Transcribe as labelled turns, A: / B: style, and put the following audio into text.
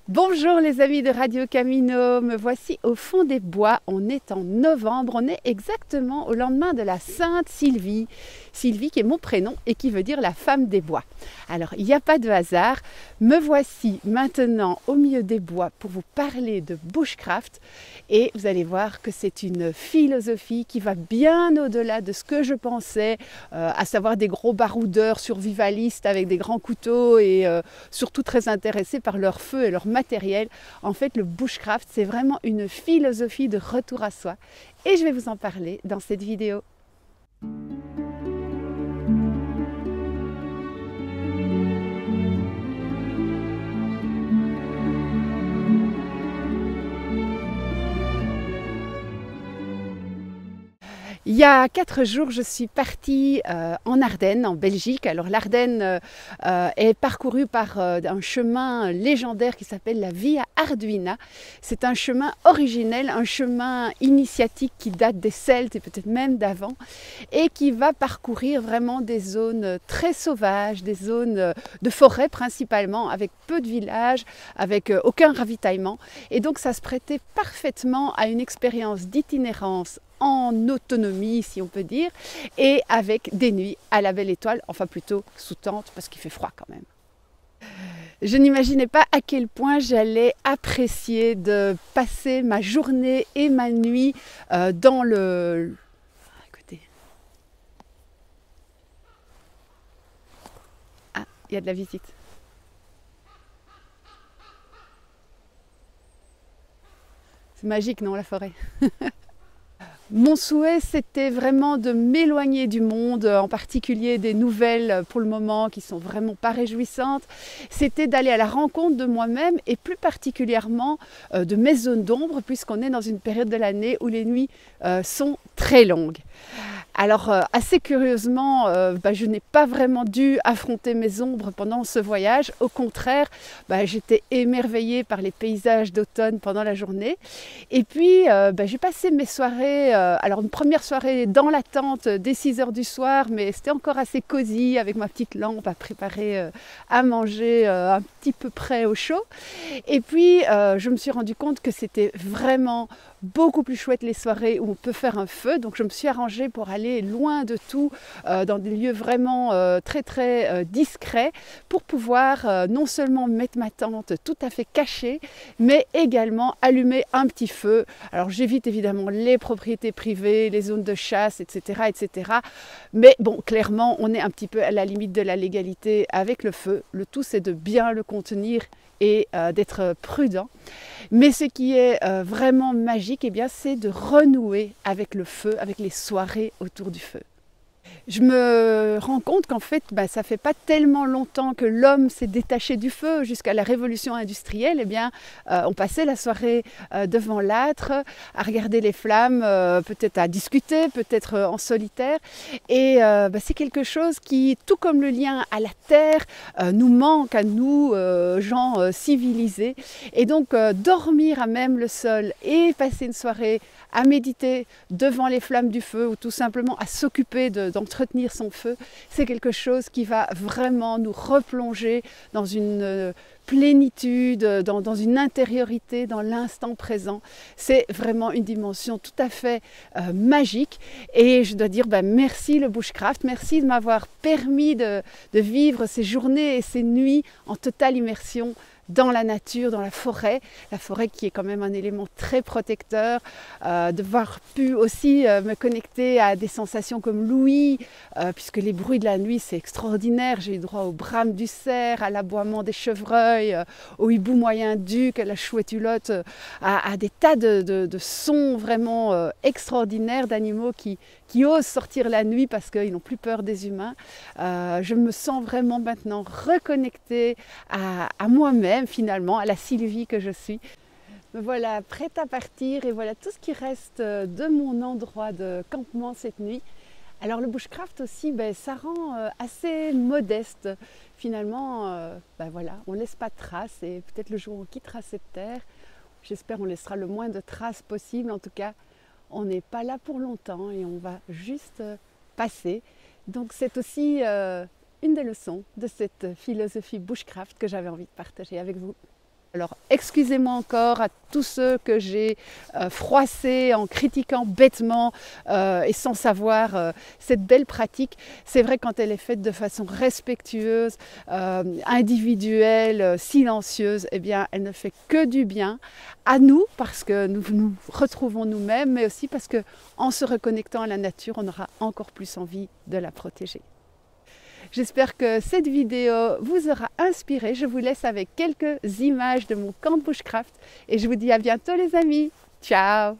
A: Bonjour les amis de Radio Camino, me voici au fond des bois, on est en novembre, on est exactement au lendemain de la Sainte Sylvie. Sylvie qui est mon prénom et qui veut dire la femme des bois. Alors il n'y a pas de hasard, me voici maintenant au milieu des bois pour vous parler de bushcraft et vous allez voir que c'est une philosophie qui va bien au-delà de ce que je pensais, à savoir des gros baroudeurs survivalistes avec des grands couteaux et surtout très intéressés par leur feu et leur matériel. En fait, le bushcraft, c'est vraiment une philosophie de retour à soi. Et je vais vous en parler dans cette vidéo. Il y a 4 jours, je suis partie en Ardennes, en Belgique. Alors l'Ardenne est parcourue par un chemin légendaire qui s'appelle la Via Arduina. C'est un chemin originel, un chemin initiatique qui date des Celtes et peut-être même d'avant et qui va parcourir vraiment des zones très sauvages, des zones de forêt principalement, avec peu de villages, avec aucun ravitaillement. Et donc ça se prêtait parfaitement à une expérience d'itinérance en autonomie, si on peut dire, et avec des nuits à la belle étoile, enfin plutôt sous tente parce qu'il fait froid quand même. Je n'imaginais pas à quel point j'allais apprécier de passer ma journée et ma nuit dans le... Écoutez. Ah, il y a de la visite. C'est magique, non, la forêt? Mon souhait, c'était vraiment de m'éloigner du monde, en particulier des nouvelles pour le moment qui sont vraiment pas réjouissantes. C'était d'aller à la rencontre de moi-même et plus particulièrement de mes zones d'ombre, puisqu'on est dans une période de l'année où les nuits sont très longues. Alors assez curieusement, je n'ai pas vraiment dû affronter mes ombres pendant ce voyage. Au contraire, j'étais émerveillée par les paysages d'automne pendant la journée. Et puis j'ai passé mes soirées, alors une première soirée dans la tente dès 6 h du soir, mais c'était encore assez cosy avec ma petite lampe à préparer à manger un petit peu près au chaud. Et puis je me suis rendu compte que c'était vraiment beaucoup plus chouette les soirées où on peut faire un feu. Donc je me suis arrangée pour aller loin de tout, dans des lieux vraiment très discrets, pour pouvoir non seulement mettre ma tente tout à fait cachée, mais également allumer un petit feu. Alors j'évite évidemment les propriétés privées, les zones de chasse, etc. Mais bon, clairement, on est un petit peu à la limite de la légalité avec le feu. Le tout, c'est de bien le contenir et d'être prudent. Mais ce qui est vraiment magique, eh bien, c'est de renouer avec le feu, avec les soirées autour du feu. Je me rends compte qu'en fait, ça fait pas tellement longtemps que l'homme s'est détaché du feu. Jusqu'à la révolution industrielle, eh bien, on passait la soirée devant l'âtre, à regarder les flammes, peut-être à discuter, peut-être en solitaire. Et c'est quelque chose qui, tout comme le lien à la terre, nous manque à nous, gens civilisés. Et donc, dormir à même le sol et passer une soirée à méditer devant les flammes du feu ou tout simplement à s'occuper d'entretenir son feu, c'est quelque chose qui va vraiment nous replonger dans une plénitude, dans une intériorité, dans l'instant présent. C'est vraiment une dimension tout à fait magique et je dois dire merci le bushcraft, merci de m'avoir permis de vivre ces journées et ces nuits en totale immersion dans la nature, dans la forêt qui est quand même un élément très protecteur, d'avoir pu aussi me connecter à des sensations comme l'ouïe, puisque les bruits de la nuit c'est extraordinaire. J'ai eu droit au brame du cerf, à l'aboiement des chevreuils, au hibou moyen-duc, à la chouette hulotte, à des tas de sons vraiment extraordinaires d'animaux qui osent sortir la nuit parce qu'ils n'ont plus peur des humains. Je me sens vraiment maintenant reconnectée à moi-même finalement, à la Sylvie que je suis. Me voilà prête à partir et voilà tout ce qui reste de mon endroit de campement cette nuit. Alors le bushcraft aussi, ça rend assez modeste. Finalement, voilà, on ne laisse pas de traces et peut-être le jour où on quittera cette terre, j'espère on laissera le moins de traces possible. En tout cas, on n'est pas là pour longtemps et on va juste passer. Donc c'est aussi une des leçons de cette philosophie bushcraft que j'avais envie de partager avec vous. Alors excusez-moi encore à tous ceux que j'ai froissés en critiquant bêtement et sans savoir cette belle pratique. C'est vrai, quand elle est faite de façon respectueuse, individuelle, silencieuse, eh bien elle ne fait que du bien à nous, parce que nous nous retrouvons nous-mêmes, mais aussi parce qu'en se reconnectant à la nature, on aura encore plus envie de la protéger. J'espère que cette vidéo vous aura inspiré. Je vous laisse avec quelques images de mon camp de bushcraft et je vous dis à bientôt les amis. Ciao!